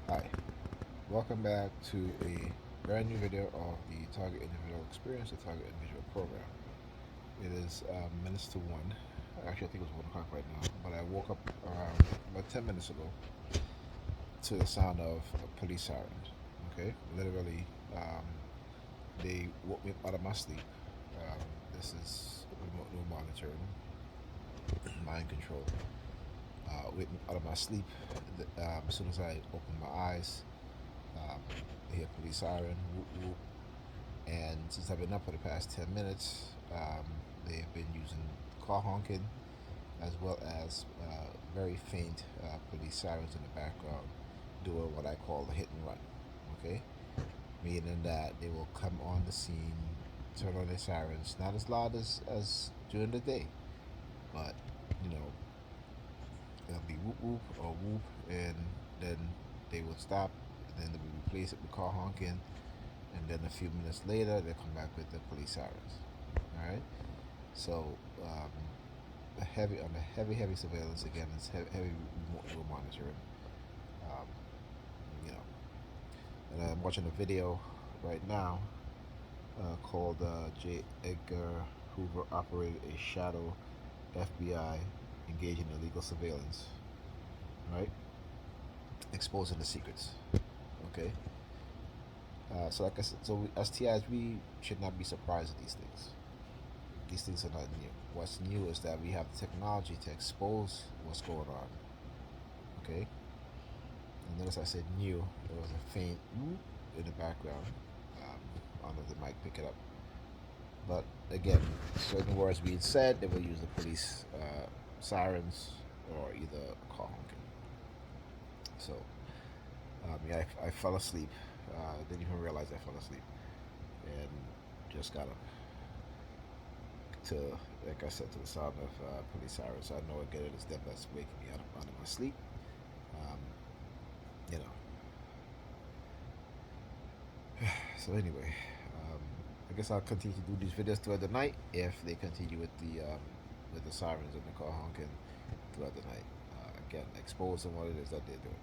Hi, welcome back to a brand new video of the Target Individual Experience, the Target Individual Program. It is minutes to 1. Actually, I think it was 1 o'clock right now, but I woke up around about 10 minutes ago to the sound of police sirens. Okay, literally, they woke me up out of my sleep. Um, this is remote monitoring, mind control. Wake me out of my sleep as soon as I opened my eyes. I hear police siren, whoop whoop. And since I've been up for the past 10 minutes, they have been using car honking as well as very faint police sirens in the background doing what I call the hit and run. Okay? Meaning that they will come on the scene, turn on their sirens, not as loud as during the day, but you know, it'll be whoop whoop or whoop, and then they will stop, and then they will replace it with car honking, and then a few minutes later they come back with the police sirens. All right, so heavy surveillance again. It's heavy remote monitoring. Um, you know, and I'm watching a video right now called J. Edgar Hoover operated a shadow FBI engaging in illegal surveillance. Right, exposing the secrets. Okay. So like I said, so as TIs, we should not be surprised at these things. These things are not new. What's new is that we have the technology to expose what's going on. Okay. And notice I said new. There was a faint whoop in the background. I don't know if the mic pick it up. But again, certain words being said, they will use the police sirens or either call honking. So yeah, I fell asleep. Didn't even realize I fell asleep, and just got up to, like I said, to the sound of police sirens. I know again it is them that's waking me out of my sleep. Um, you know. So anyway, I guess I'll continue to do these videos throughout the night if they continue with the sirens and the car honking throughout the night. Again, exposing what it is that they're doing.